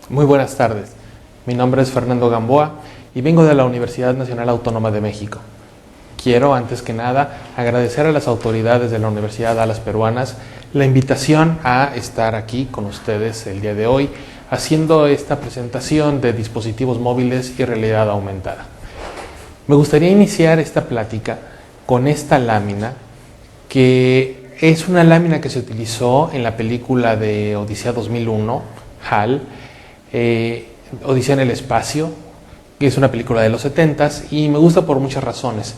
Muy buenas tardes. Mi nombre es Fernando Gamboa y vengo de la Universidad Nacional Autónoma de México. Quiero, antes que nada, agradecer a las autoridades de la Universidad a las peruanas la invitación a estar aquí con ustedes el día de hoy haciendo esta presentación de dispositivos móviles y realidad aumentada. Me gustaría iniciar esta plática con esta lámina, que es una lámina que se utilizó en la película de Odisea 2001, HAL, Odisea en el espacio, que es una película de los 70s y me gusta por muchas razones.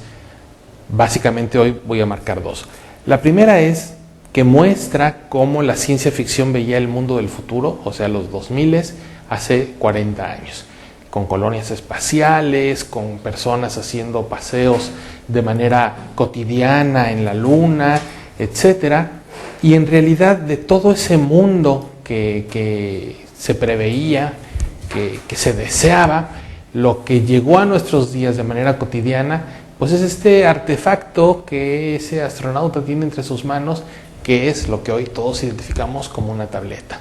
Básicamente hoy voy a marcar dos. La primera es que muestra cómo la ciencia ficción veía el mundo del futuro, o sea, los 2000 hace 40 años, con colonias espaciales, con personas haciendo paseos de manera cotidiana en la luna, etc. Y en realidad de todo ese mundo que se preveía, que se deseaba, lo que llegó a nuestros días de manera cotidiana, pues es este artefacto que ese astronauta tiene entre sus manos, que es lo que hoy todos identificamos como una tableta.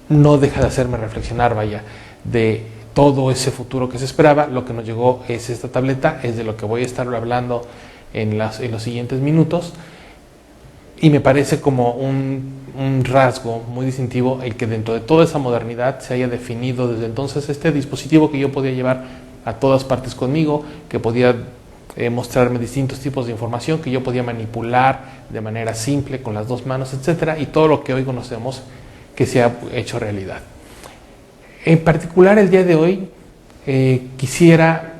No deja de hacerme reflexionar, vaya, de todo ese futuro que se esperaba. Lo que nos llegó es esta tableta, es de lo que voy a estar hablando en los siguientes minutos, y me parece como un rasgo muy distintivo el que dentro de toda esa modernidad se haya definido desde entonces este dispositivo que yo podía llevar a todas partes conmigo, que podía mostrarme distintos tipos de información, que yo podía manipular de manera simple con las dos manos, etcétera, y todo lo que hoy conocemos que se ha hecho realidad. En particular, el día de hoy quisiera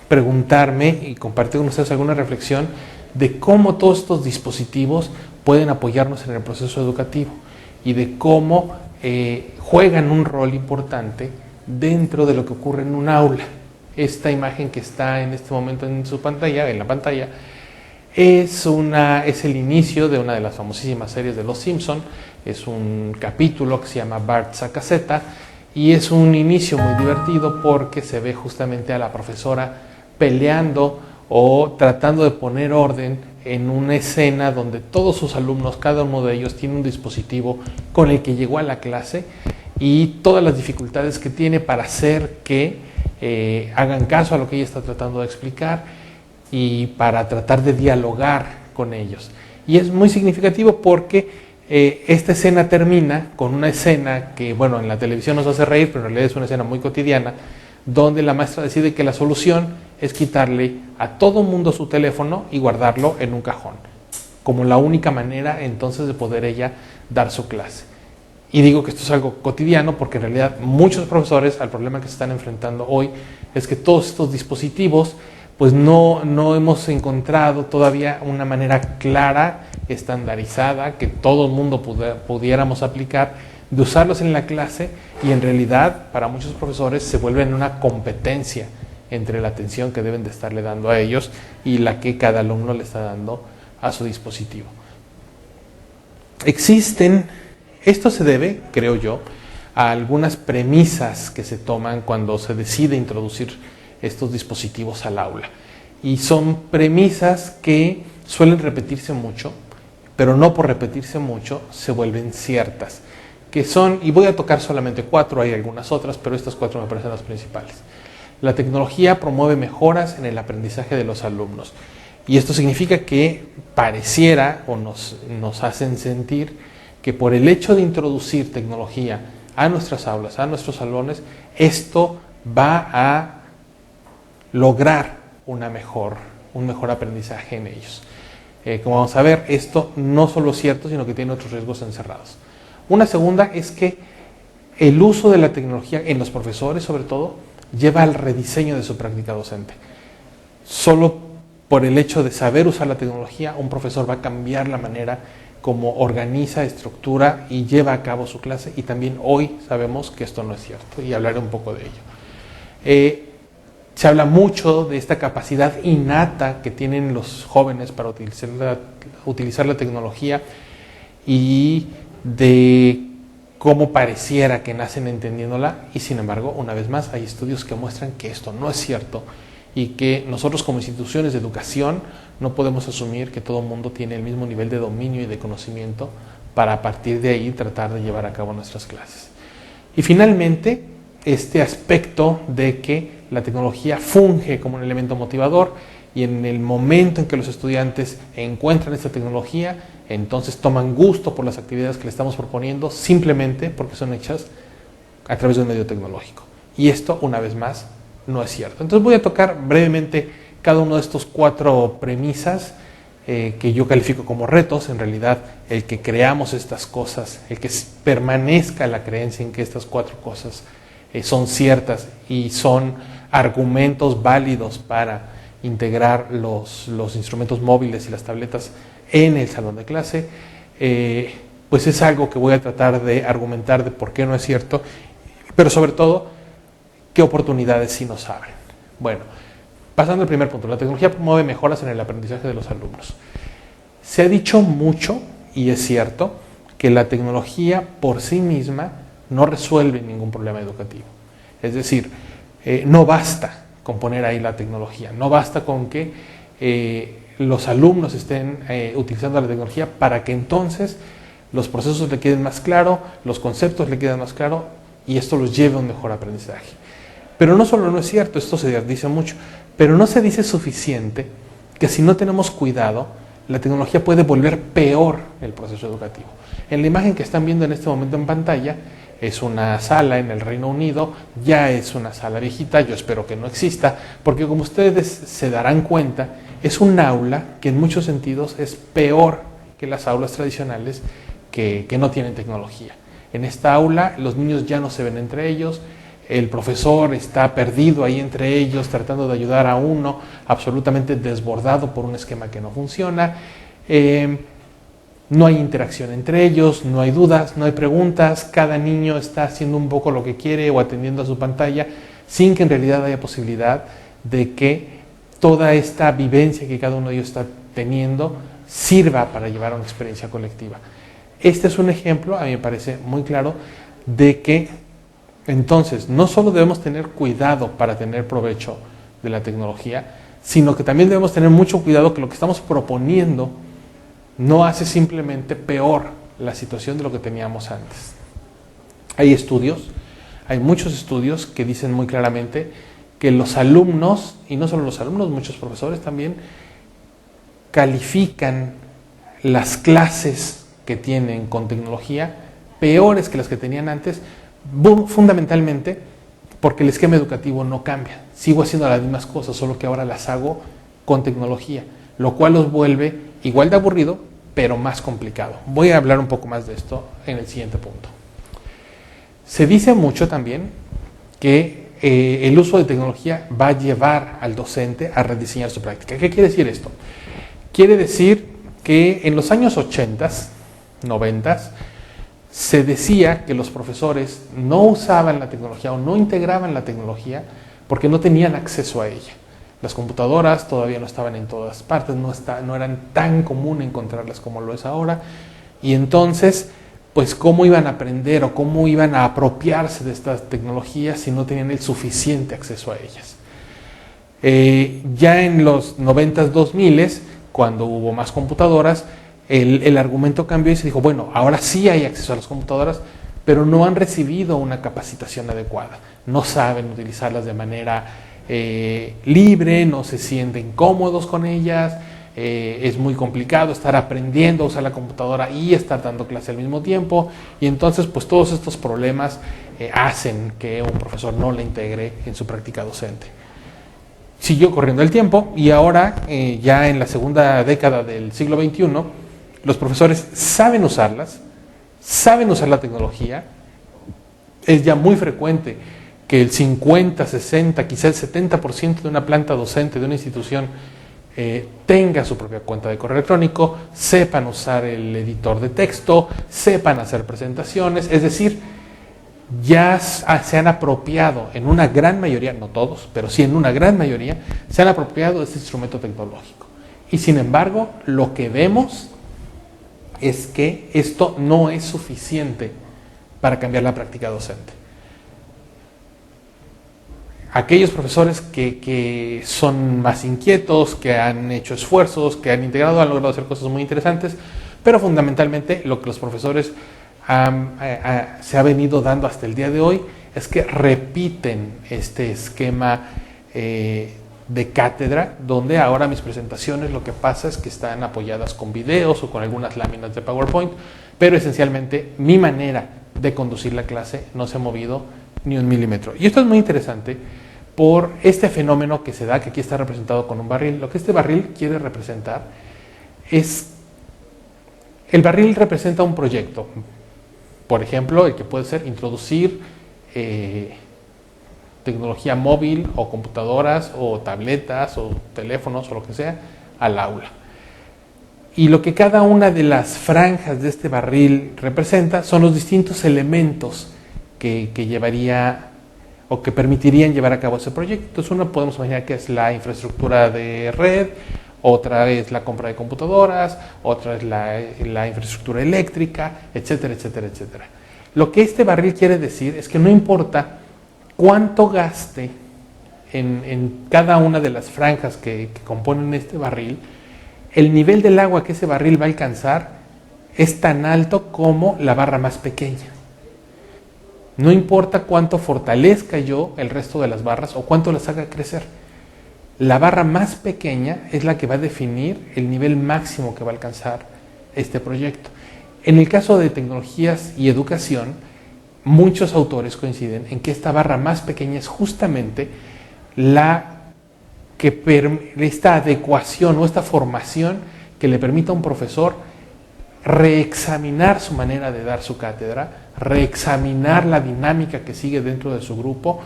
preguntarme y compartir con ustedes alguna reflexión de cómo todos estos dispositivos pueden apoyarnos en el proceso educativo y de cómo juegan un rol importante dentro de lo que ocurre en un aula. Esta imagen que está en este momento en su pantalla, en la pantalla, es el inicio de una de las famosísimas series de Los Simpson. Es un capítulo que se llama Bart Saca Zeta y es un inicio muy divertido porque se ve justamente a la profesora peleando o tratando de poner orden en una escena donde todos sus alumnos, cada uno de ellos tiene un dispositivo con el que llegó a la clase y todas las dificultades que tiene para hacer que hagan caso a lo que ella está tratando de explicar y para tratar de dialogar con ellos. Y es muy significativo porque esta escena termina con una escena que, bueno, en la televisión nos hace reír, pero en realidad es una escena muy cotidiana, donde la maestra decide que la solución es quitarle a todo mundo su teléfono y guardarlo en un cajón, como la única manera entonces de poder ella dar su clase. Y digo que esto es algo cotidiano porque en realidad muchos profesores, al problema que se están enfrentando hoy, es que todos estos dispositivos, pues no hemos encontrado todavía una manera clara, estandarizada, que todo el mundo pudiéramos aplicar, de usarlos en la clase, y en realidad para muchos profesores se vuelven una competencia entre la atención que deben de estarle dando a ellos y la que cada alumno le está dando a su dispositivo. Esto se debe, creo yo, a algunas premisas que se toman cuando se decide introducir estos dispositivos al aula. Y son premisas que suelen repetirse mucho, pero no por repetirse mucho se vuelven ciertas. Que son, y voy a tocar solamente 4, hay algunas otras, pero estas 4 me parecen las principales. La tecnología promueve mejoras en el aprendizaje de los alumnos. Y esto significa que pareciera o nos hacen sentir que por el hecho de introducir tecnología a nuestras aulas, a nuestros salones, esto va a lograr un mejor aprendizaje en ellos. Como vamos a ver, esto no solo es cierto, sino que tiene otros riesgos encerrados. Una segunda es que el uso de la tecnología en los profesores, sobre todo, lleva al rediseño de su práctica docente. Solo por el hecho de saber usar la tecnología, un profesor va a cambiar la manera como organiza, estructura y lleva a cabo su clase, y también hoy sabemos que esto no es cierto, y hablaré un poco de ello. Se habla mucho de esta capacidad innata que tienen los jóvenes para utilizar la tecnología y de cómo pareciera que nacen entendiéndola, y sin embargo, una vez más, hay estudios que muestran que esto no es cierto y que nosotros como instituciones de educación no podemos asumir que todo el mundo tiene el mismo nivel de dominio y de conocimiento para a partir de ahí tratar de llevar a cabo nuestras clases. Y finalmente, este aspecto de que la tecnología funge como un elemento motivador y en el momento en que los estudiantes encuentran esta tecnología, entonces toman gusto por las actividades que le estamos proponiendo simplemente porque son hechas a través de un medio tecnológico. Y esto, una vez más, no es cierto. Entonces voy a tocar brevemente cada uno de estos 4 premisas que yo califico como retos. En realidad, el que creamos estas cosas, el que permanezca la creencia en que estas 4 cosas son ciertas y son argumentos válidos para integrar los instrumentos móviles y las tabletas en el salón de clase, pues es algo que voy a tratar de argumentar de por qué no es cierto, pero sobre todo, qué oportunidades sí nos abren. Bueno, pasando al primer punto, la tecnología promueve mejoras en el aprendizaje de los alumnos. Se ha dicho mucho, y es cierto, que la tecnología por sí misma no resuelve ningún problema educativo. Es decir, no basta con poner ahí la tecnología, no basta con que los alumnos estén utilizando la tecnología para que entonces los procesos le queden más claros, los conceptos le queden más claros y esto los lleve a un mejor aprendizaje. Pero no solo no es cierto, esto se dice mucho, pero no se dice suficiente que si no tenemos cuidado, la tecnología puede volver peor el proceso educativo. En la imagen que están viendo en este momento en pantalla, es una sala en el Reino Unido, ya es una sala viejita, yo espero que no exista, porque como ustedes se darán cuenta, es un aula que en muchos sentidos es peor que las aulas tradicionales que no tienen tecnología. En esta aula los niños ya no se ven entre ellos, el profesor está perdido ahí entre ellos tratando de ayudar a uno, absolutamente desbordado por un esquema que no funciona. No hay interacción entre ellos, no hay dudas, no hay preguntas, cada niño está haciendo un poco lo que quiere o atendiendo a su pantalla sin que en realidad haya posibilidad de que toda esta vivencia que cada uno de ellos está teniendo sirva para llevar a una experiencia colectiva. Este es un ejemplo, a mí me parece muy claro, de que entonces no solo debemos tener cuidado para tener provecho de la tecnología, sino que también debemos tener mucho cuidado que lo que estamos proponiendo no hace simplemente peor la situación de lo que teníamos antes. Hay estudios, hay muchos estudios que dicen muy claramente que los alumnos, y no solo los alumnos, muchos profesores también, califican las clases que tienen con tecnología peores que las que tenían antes, fundamentalmente porque el esquema educativo no cambia. Sigo haciendo las mismas cosas, solo que ahora las hago con tecnología, lo cual los vuelve igual de aburrido, pero más complicado. Voy a hablar un poco más de esto en el siguiente punto. Se dice mucho también que el uso de tecnología va a llevar al docente a rediseñar su práctica. ¿Qué quiere decir esto? Quiere decir que en los años 80, 90, se decía que los profesores no usaban la tecnología o no integraban la tecnología porque no tenían acceso a ella. Las computadoras todavía no estaban en todas partes, no eran tan común encontrarlas como lo es ahora. Y entonces, pues, ¿cómo iban a aprender o cómo iban a apropiarse de estas tecnologías si no tenían el suficiente acceso a ellas? Ya en los 90s, 2000s, cuando hubo más computadoras, el argumento cambió y se dijo, bueno, ahora sí hay acceso a las computadoras, pero no han recibido una capacitación adecuada. No saben utilizarlas de manera libre, no se sienten cómodos con ellas, es muy complicado estar aprendiendo a usar la computadora y estar dando clase al mismo tiempo, y entonces pues todos estos problemas hacen que un profesor no la integre en su práctica docente. Siguió corriendo el tiempo y ahora, ya en la segunda década del siglo XXI, los profesores saben usarlas, saben usar la tecnología. Es ya muy frecuente que el 50, 60, quizá el 70% de una planta docente de una institución tenga su propia cuenta de correo electrónico, sepan usar el editor de texto, sepan hacer presentaciones, es decir, ya se han apropiado en una gran mayoría, no todos, pero sí en una gran mayoría, se han apropiado de este instrumento tecnológico. Y sin embargo, lo que vemos es que esto no es suficiente para cambiar la práctica docente. Aquellos profesores que son más inquietos, que han hecho esfuerzos, que han integrado, han logrado hacer cosas muy interesantes, pero fundamentalmente lo que los profesores se ha venido dando hasta el día de hoy es que repiten este esquema de cátedra, donde ahora mis presentaciones lo que pasa es que están apoyadas con videos o con algunas láminas de PowerPoint, pero esencialmente mi manera de conducir la clase no se ha movido ni un milímetro. Y esto es muy interesante por este fenómeno que se da, que aquí está representado con un barril. Lo que este barril quiere representar es, el barril representa un proyecto, por ejemplo, el que puede ser introducir tecnología móvil o computadoras o tabletas o teléfonos o lo que sea al aula. Y lo que cada una de las franjas de este barril representa son los distintos elementos que llevaría o que permitirían llevar a cabo ese proyecto. Entonces, uno podemos imaginar que es la infraestructura de red, otra es la compra de computadoras, otra es la infraestructura eléctrica, etcétera, etcétera, etcétera. Lo que este barril quiere decir es que no importa cuánto gaste en cada una de las franjas que componen este barril, el nivel del agua que ese barril va a alcanzar es tan alto como la barra más pequeña. No importa cuánto fortalezca yo el resto de las barras o cuánto las haga crecer. La barra más pequeña es la que va a definir el nivel máximo que va a alcanzar este proyecto. En el caso de tecnologías y educación, muchos autores coinciden en que esta barra más pequeña es justamente esta adecuación o esta formación que le permita a un profesor reexaminar su manera de dar su cátedra, reexaminar la dinámica que sigue dentro de su grupo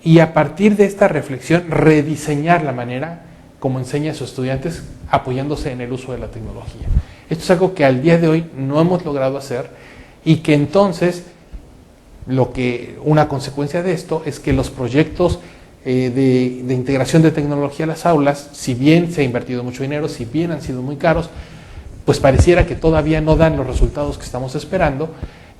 y a partir de esta reflexión rediseñar la manera como enseña a sus estudiantes apoyándose en el uso de la tecnología. Esto es algo que al día de hoy no hemos logrado hacer y que entonces una consecuencia de esto es que los proyectos de integración de tecnología a las aulas, si bien se ha invertido mucho dinero, si bien han sido muy caros, pues pareciera que todavía no dan los resultados que estamos esperando,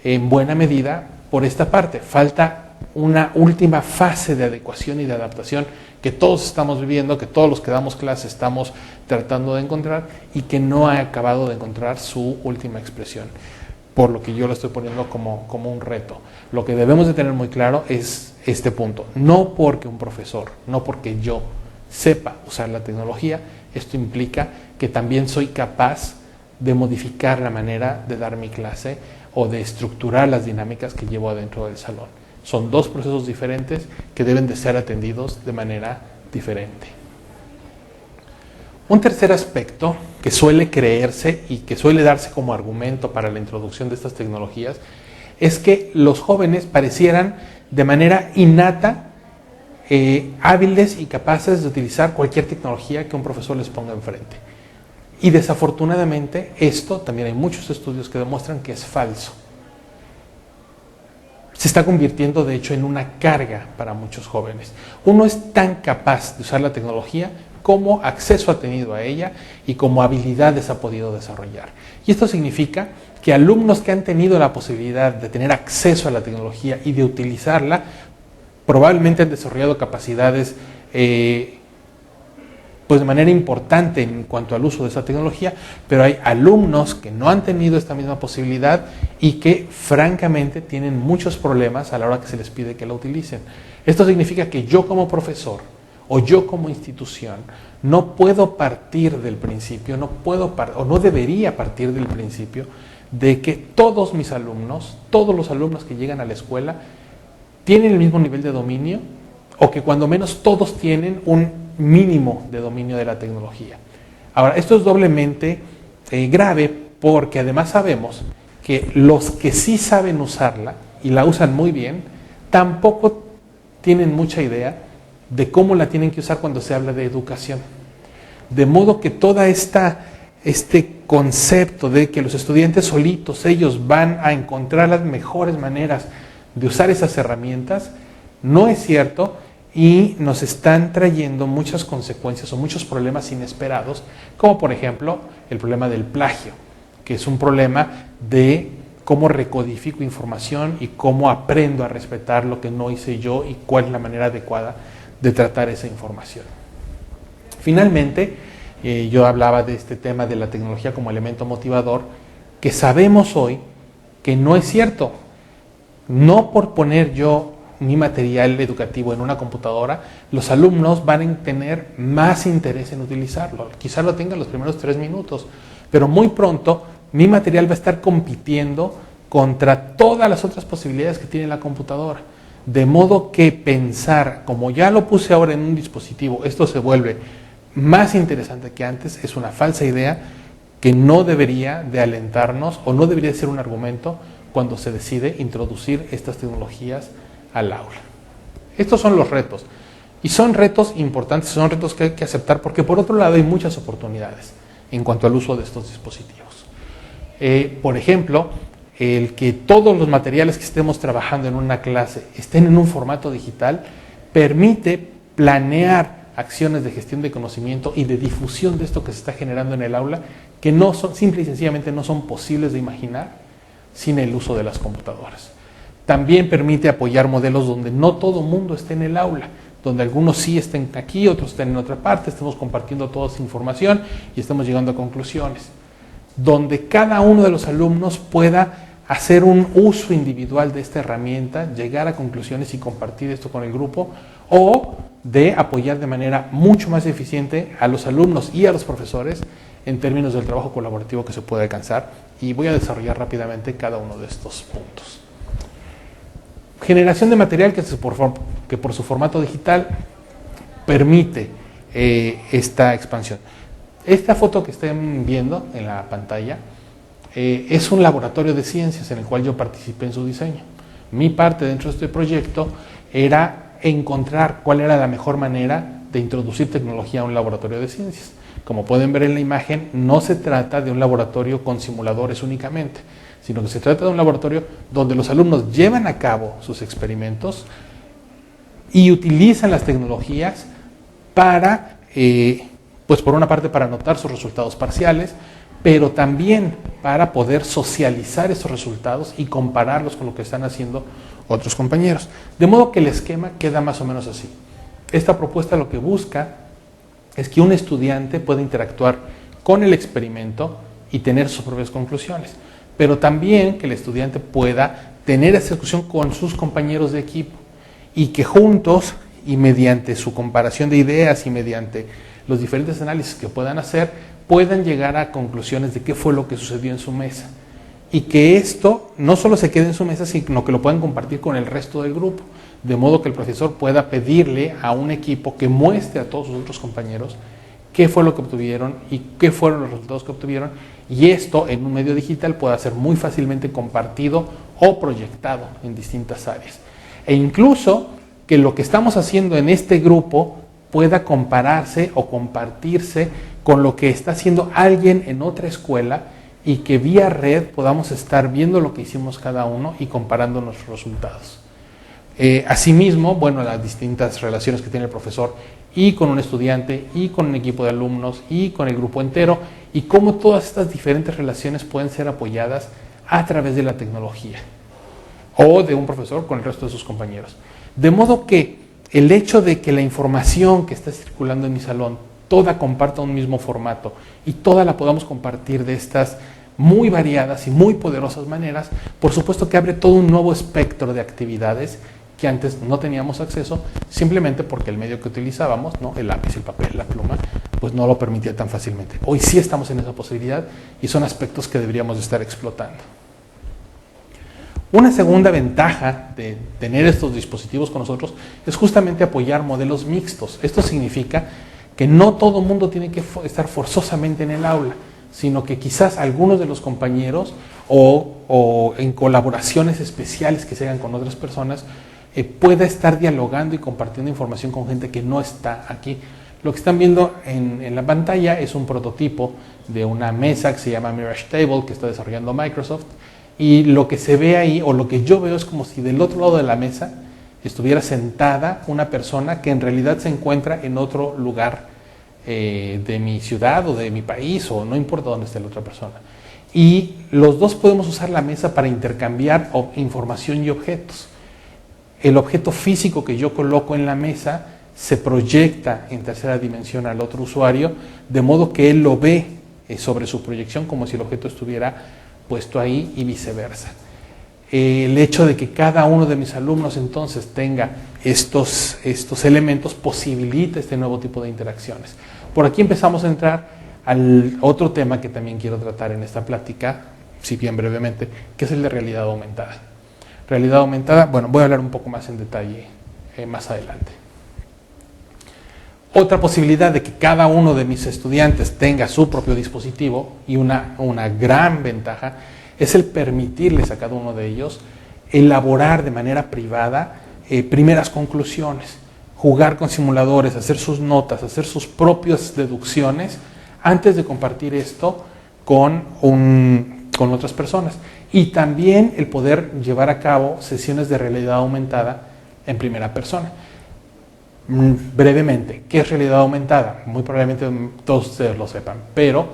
en buena medida por esta parte. Falta una última fase de adecuación y de adaptación que todos estamos viviendo, que todos los que damos clase estamos tratando de encontrar y que no ha acabado de encontrar su última expresión, por lo que yo lo estoy poniendo como un reto. Lo que debemos de tener muy claro es este punto. No porque un profesor, no porque yo sepa usar la tecnología, esto implica que también soy capaz de modificar la manera de dar mi clase o de estructurar las dinámicas que llevo adentro del salón. Son dos procesos diferentes que deben de ser atendidos de manera diferente. Un tercer aspecto que suele creerse y que suele darse como argumento para la introducción de estas tecnologías es que los jóvenes parecieran de manera innata hábiles y capaces de utilizar cualquier tecnología que un profesor les ponga enfrente. Y desafortunadamente esto, también hay muchos estudios que demuestran que es falso. Se está convirtiendo de hecho en una carga para muchos jóvenes. Uno es tan capaz de usar la tecnología como acceso ha tenido a ella y como habilidades ha podido desarrollar. Y esto significa que alumnos que han tenido la posibilidad de tener acceso a la tecnología y de utilizarla, probablemente han desarrollado capacidades pues de manera importante en cuanto al uso de esa tecnología, pero hay alumnos que no han tenido esta misma posibilidad y que francamente tienen muchos problemas a la hora que se les pide que la utilicen. Esto significa que yo como profesor o yo como institución no puedo partir del principio, no debería partir del principio de que todos mis alumnos, todos los alumnos que llegan a la escuela tienen el mismo nivel de dominio o que cuando menos todos tienen un mínimo de dominio de la tecnología. Ahora, esto es doblemente grave porque además sabemos que los que sí saben usarla y la usan muy bien, tampoco tienen mucha idea de cómo la tienen que usar cuando se habla de educación. De modo que toda este concepto de que los estudiantes solitos, ellos van a encontrar las mejores maneras de usar esas herramientas, no es cierto y nos están trayendo muchas consecuencias o muchos problemas inesperados, como por ejemplo el problema del plagio, que es un problema de cómo recodifico información y cómo aprendo a respetar lo que no hice yo y cuál es la manera adecuada de tratar esa información. Finalmente, yo hablaba de este tema de la tecnología como elemento motivador, que sabemos hoy que no es cierto. No por poner yo mi material educativo en una computadora, los alumnos van a tener más interés en utilizarlo. Quizás lo tengan los primeros 3 minutos, pero muy pronto mi material va a estar compitiendo contra todas las otras posibilidades que tiene la computadora. De modo que pensar, como ya lo puse ahora en un dispositivo, esto se vuelve más interesante que antes, es una falsa idea que no debería de alentarnos o no debería ser un argumento cuando se decide introducir estas tecnologías al aula. Estos son los retos. Y son retos importantes, son retos que hay que aceptar porque por otro lado hay muchas oportunidades en cuanto al uso de estos dispositivos. Por ejemplo, el que todos los materiales que estemos trabajando en una clase estén en un formato digital permite planear acciones de gestión de conocimiento y de difusión de esto que se está generando en el aula que no son, simple y sencillamente no son posibles de imaginar sin el uso de las computadoras. También permite apoyar modelos donde no todo el mundo esté en el aula, donde algunos sí estén aquí, otros estén en otra parte, estemos compartiendo toda esa información y estemos llegando a conclusiones. Donde cada uno de los alumnos pueda hacer un uso individual de esta herramienta, llegar a conclusiones y compartir esto con el grupo, o de apoyar de manera mucho más eficiente a los alumnos y a los profesores en términos del trabajo colaborativo que se puede alcanzar. Y voy a desarrollar rápidamente cada uno de estos puntos. Generación de material que por su formato digital permite esta expansión. Esta foto que estén viendo en la pantalla es un laboratorio de ciencias en el cual yo participé en su diseño. Mi parte dentro de este proyecto era encontrar cuál era la mejor manera de introducir tecnología a un laboratorio de ciencias. Como pueden ver en la imagen, no se trata de un laboratorio con simuladores únicamente, sino que se trata de un laboratorio donde los alumnos llevan a cabo sus experimentos y utilizan las tecnologías para, pues por una parte para anotar sus resultados parciales, pero también para poder socializar esos resultados y compararlos con lo que están haciendo otros compañeros. De modo que el esquema queda más o menos así. Esta propuesta lo que busca es que un estudiante pueda interactuar con el experimento y tener sus propias conclusiones, pero también que el estudiante pueda tener esa discusión con sus compañeros de equipo y que juntos y mediante su comparación de ideas y mediante los diferentes análisis que puedan hacer, puedan llegar a conclusiones de qué fue lo que sucedió en su mesa. Y que esto no solo se quede en su mesa, sino que lo puedan compartir con el resto del grupo. De modo que el profesor pueda pedirle a un equipo que muestre a todos sus otros compañeros qué fue lo que obtuvieron y qué fueron los resultados que obtuvieron. Y esto en un medio digital pueda ser muy fácilmente compartido o proyectado en distintas áreas. E incluso que lo que estamos haciendo en este grupo pueda compararse o compartirse con lo que está haciendo alguien en otra escuela y que vía red podamos estar viendo lo que hicimos cada uno y comparando nuestros resultados. Asimismo, bueno, las distintas relaciones que tiene el profesor y con un estudiante y con un equipo de alumnos y con el grupo entero y cómo todas estas diferentes relaciones pueden ser apoyadas a través de la tecnología o de un profesor con el resto de sus compañeros. De modo que el hecho de que la información que está circulando en mi salón toda comparta un mismo formato y toda la podamos compartir de estas muy variadas y muy poderosas maneras, por supuesto que abre todo un nuevo espectro de actividades que antes no teníamos acceso simplemente porque el medio que utilizábamos, ¿no? El lápiz, el papel, la pluma, pues no lo permitía tan fácilmente. Hoy sí estamos en esa posibilidad y son aspectos que deberíamos de estar explotando. Una segunda ventaja de tener estos dispositivos con nosotros es justamente apoyar modelos mixtos. Esto significa que no todo el mundo tiene que estar forzosamente en el aula, sino que quizás algunos de los compañeros o en colaboraciones especiales que se hagan con otras personas pueda estar dialogando y compartiendo información con gente que no está aquí. Lo que están viendo en la pantalla es un prototipo de una mesa que se llama Mirage Table que está desarrollando Microsoft, y lo que se ve ahí o lo que yo veo es como si del otro lado de la mesa estuviera sentada una persona que en realidad se encuentra en otro lugar de mi ciudad o de mi país o no importa dónde esté la otra persona. Y los dos podemos usar la mesa para intercambiar información y objetos. El objeto físico que yo coloco en la mesa se proyecta en tercera dimensión al otro usuario, de modo que él lo ve sobre su proyección como si el objeto estuviera puesto ahí y viceversa. el hecho de que cada uno de mis alumnos entonces tenga estos elementos posibilita este nuevo tipo de interacciones. Por aquí empezamos a entrar al otro tema que también quiero tratar en esta plática, si bien brevemente, que es el de realidad aumentada. Realidad aumentada, bueno, voy a hablar un poco más en detalle más adelante. Otra posibilidad de que cada uno de mis estudiantes tenga su propio dispositivo, y una gran ventaja, es el permitirles a cada uno de ellos elaborar de manera privada primeras conclusiones, jugar con simuladores, hacer sus notas, hacer sus propias deducciones antes de compartir esto con otras personas. Y también el poder llevar a cabo sesiones de realidad aumentada en primera persona. Brevemente, ¿qué es realidad aumentada? Muy probablemente todos ustedes lo sepan, pero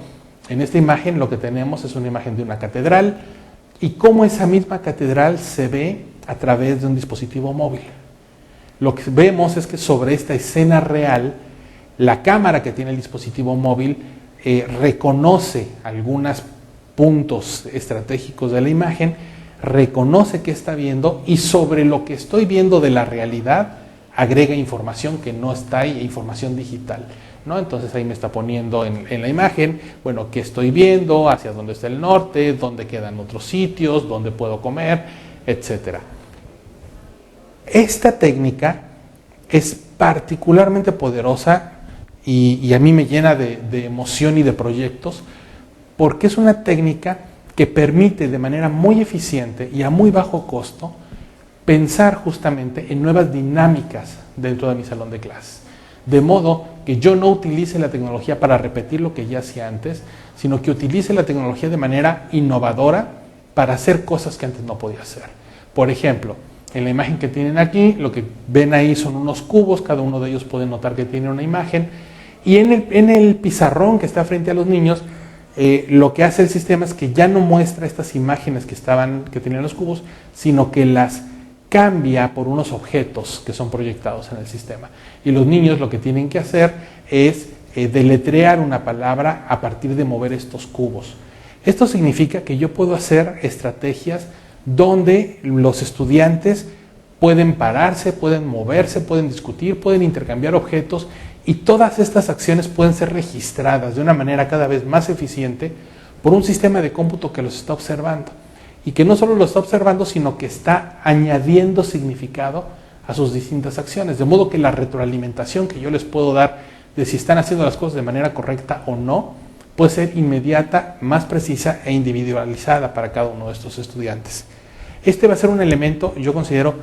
en esta imagen lo que tenemos es una imagen de una catedral y cómo esa misma catedral se ve a través de un dispositivo móvil. Lo que vemos es que sobre esta escena real, la cámara que tiene el dispositivo móvil reconoce algunos puntos estratégicos de la imagen, reconoce qué está viendo y sobre lo que estoy viendo de la realidad agrega información que no está ahí, información digital, ¿no? Entonces ahí me está poniendo en la imagen, bueno, qué estoy viendo, hacia dónde está el norte, dónde quedan otros sitios, dónde puedo comer, etc. Esta técnica es particularmente poderosa y a mí me llena de emoción y de proyectos, porque es una técnica que permite de manera muy eficiente y a muy bajo costo pensar justamente en nuevas dinámicas dentro de mi salón de clases. De modo que yo no utilice la tecnología para repetir lo que ya hacía antes, sino que utilice la tecnología de manera innovadora para hacer cosas que antes no podía hacer. Por ejemplo, en la imagen que tienen aquí, lo que ven ahí son unos cubos, cada uno de ellos pueden notar que tiene una imagen, y en el pizarrón que está frente a los niños, lo que hace el sistema es que ya no muestra estas imágenes que tenían los cubos, sino que las cambia por unos objetos que son proyectados en el sistema. Y los niños lo que tienen que hacer es deletrear una palabra a partir de mover estos cubos. Esto significa que yo puedo hacer estrategias donde los estudiantes pueden pararse, pueden moverse, pueden discutir, pueden intercambiar objetos, y todas estas acciones pueden ser registradas de una manera cada vez más eficiente por un sistema de cómputo que los está observando. Y que no solo lo está observando, sino que está añadiendo significado a sus distintas acciones. De modo que la retroalimentación que yo les puedo dar de si están haciendo las cosas de manera correcta o no, puede ser inmediata, más precisa e individualizada para cada uno de estos estudiantes. Este va a ser un elemento, yo considero,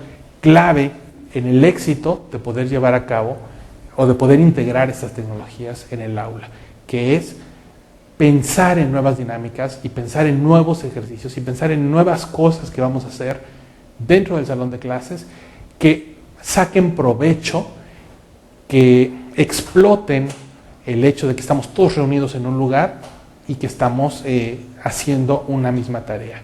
clave en el éxito de poder llevar a cabo o de poder integrar estas tecnologías en el aula, que es pensar en nuevas dinámicas y pensar en nuevos ejercicios y pensar en nuevas cosas que vamos a hacer dentro del salón de clases que saquen provecho, que exploten el hecho de que estamos todos reunidos en un lugar y que estamos haciendo una misma tarea.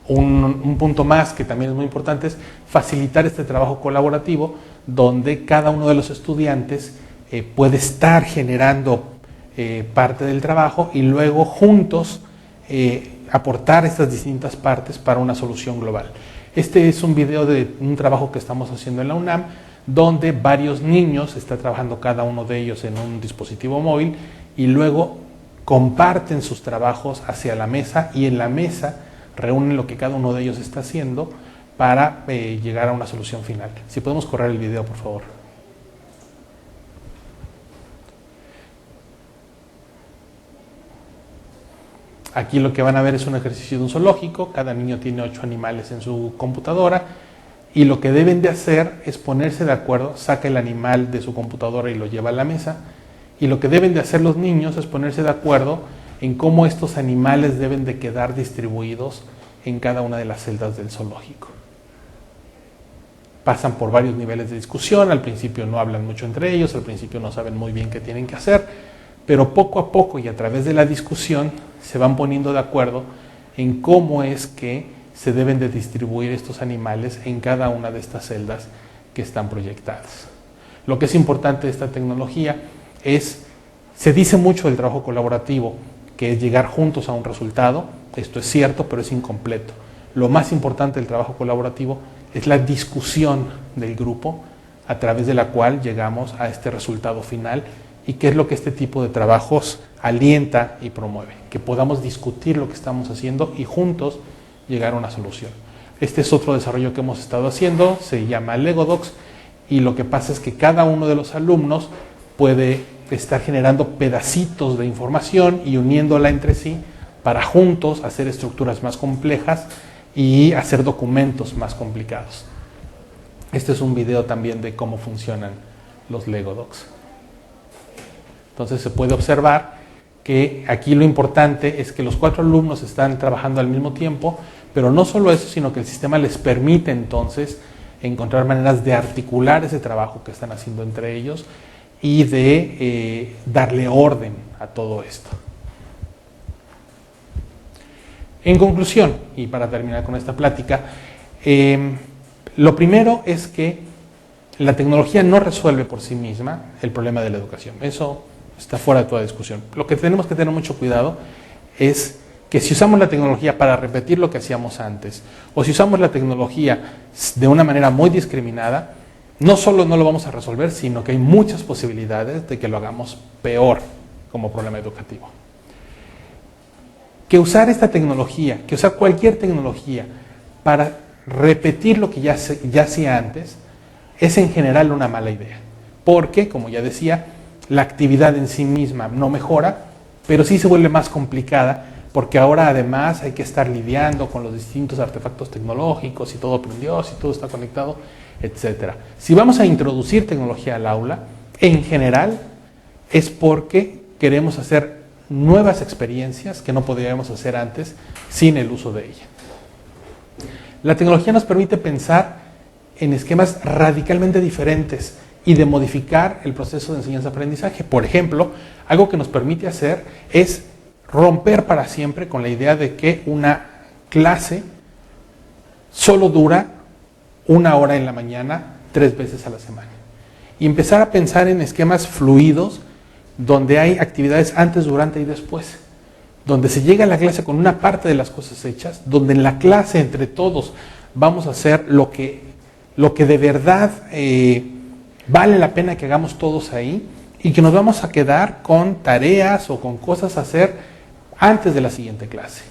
Un punto más que también es muy importante es facilitar este trabajo colaborativo donde cada uno de los estudiantes puede estar generando parte del trabajo y luego juntos aportar estas distintas partes para una solución global. Este es un video de un trabajo que estamos haciendo en la UNAM, donde varios niños están trabajando cada uno de ellos en un dispositivo móvil y luego comparten sus trabajos hacia la mesa y en la mesa reúnen lo que cada uno de ellos está haciendo para llegar a una solución final. Si podemos correr el video, por favor. Aquí lo que van a ver es un ejercicio de un zoológico. Cada niño tiene 8 animales en su computadora y lo que deben de hacer es ponerse de acuerdo, saca el animal de su computadora y lo lleva a la mesa, y lo que deben de hacer los niños es ponerse de acuerdo en cómo estos animales deben de quedar distribuidos en cada una de las celdas del zoológico. Pasan por varios niveles de discusión, al principio no hablan mucho entre ellos, al principio no saben muy bien qué tienen que hacer, pero poco a poco y a través de la discusión se van poniendo de acuerdo en cómo es que se deben de distribuir estos animales en cada una de estas celdas que están proyectadas. Lo que es importante de esta tecnología es, se dice mucho del trabajo colaborativo, que es llegar juntos a un resultado, esto es cierto, pero es incompleto. Lo más importante del trabajo colaborativo es la discusión del grupo a través de la cual llegamos a este resultado final y qué es lo que este tipo de trabajos alienta y promueve, que podamos discutir lo que estamos haciendo y juntos llegar a una solución. Este es otro desarrollo que hemos estado haciendo, se llama LegoDocs, y lo que pasa es que cada uno de los alumnos puede estar generando pedacitos de información y uniéndola entre sí para juntos hacer estructuras más complejas y hacer documentos más complicados. Este es un video también de cómo funcionan los LegoDocs. Entonces se puede observar que aquí lo importante es que los 4 alumnos están trabajando al mismo tiempo, pero no solo eso, sino que el sistema les permite entonces encontrar maneras de articular ese trabajo que están haciendo entre ellos y de darle orden a todo esto. En conclusión, y para terminar con esta plática, lo primero es que la tecnología no resuelve por sí misma el problema de la educación. Eso está fuera de toda discusión. Lo que tenemos que tener mucho cuidado es que si usamos la tecnología para repetir lo que hacíamos antes, o si usamos la tecnología de una manera muy discriminada, no solo no lo vamos a resolver, sino que hay muchas posibilidades de que lo hagamos peor como problema educativo. Que usar esta tecnología, que usar cualquier tecnología para repetir lo que ya hacía antes, es en general una mala idea. Porque, como ya decía, la actividad en sí misma no mejora, pero sí se vuelve más complicada, porque ahora además hay que estar lidiando con los distintos artefactos tecnológicos y todo aprendió, si todo está conectado, etc. Si vamos a introducir tecnología al aula, en general es porque queremos hacer nuevas experiencias que no podríamos hacer antes sin el uso de ella. La tecnología nos permite pensar en esquemas radicalmente diferentes y de modificar el proceso de enseñanza-aprendizaje. Por ejemplo, algo que nos permite hacer es romper para siempre con la idea de que una clase solo dura 1 hora en la mañana 3 veces a la semana. Y empezar a pensar en esquemas fluidos donde hay actividades antes, durante y después. Donde se llega a la clase con una parte de las cosas hechas, donde en la clase entre todos vamos a hacer lo que de verdad vale la pena que hagamos todos ahí y que nos vamos a quedar con tareas o con cosas a hacer antes de la siguiente clase.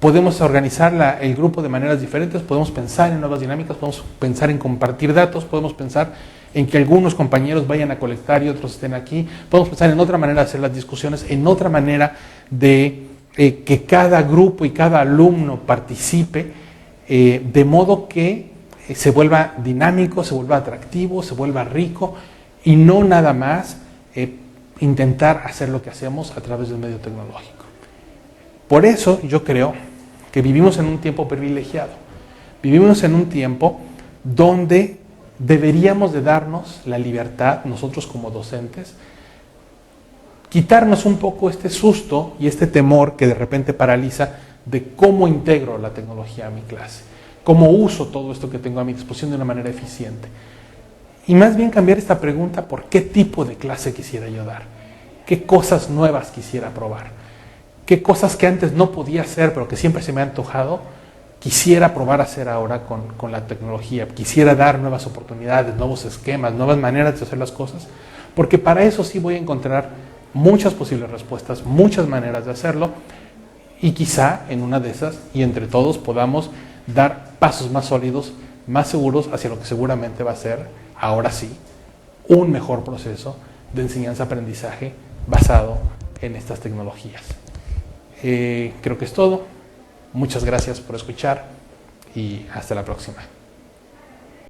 Podemos organizar el grupo de maneras diferentes, podemos pensar en nuevas dinámicas, podemos pensar en compartir datos, podemos pensar en que algunos compañeros vayan a colectar y otros estén aquí, podemos pensar en otra manera de hacer las discusiones, en otra manera de que cada grupo y cada alumno participe, de modo que se vuelva dinámico, se vuelva atractivo, se vuelva rico y no nada más intentar hacer lo que hacemos a través del medio tecnológico. Por eso yo creo que vivimos en un tiempo privilegiado. Vivimos en un tiempo donde deberíamos de darnos la libertad, nosotros como docentes, quitarnos un poco este susto y este temor que de repente paraliza de cómo integro la tecnología a mi clase, cómo uso todo esto que tengo a mi disposición de una manera eficiente. Y más bien cambiar esta pregunta por qué tipo de clase quisiera yo dar, qué cosas nuevas quisiera probar, qué cosas que antes no podía hacer pero que siempre se me ha antojado, quisiera probar a hacer ahora con la tecnología, quisiera dar nuevas oportunidades, nuevos esquemas, nuevas maneras de hacer las cosas, porque para eso sí voy a encontrar muchas posibles respuestas, muchas maneras de hacerlo y quizá en una de esas y entre todos podamos dar pasos más sólidos, más seguros hacia lo que seguramente va a ser ahora sí, un mejor proceso de enseñanza-aprendizaje basado en estas tecnologías. Creo que es todo. Muchas gracias por escuchar y hasta la próxima.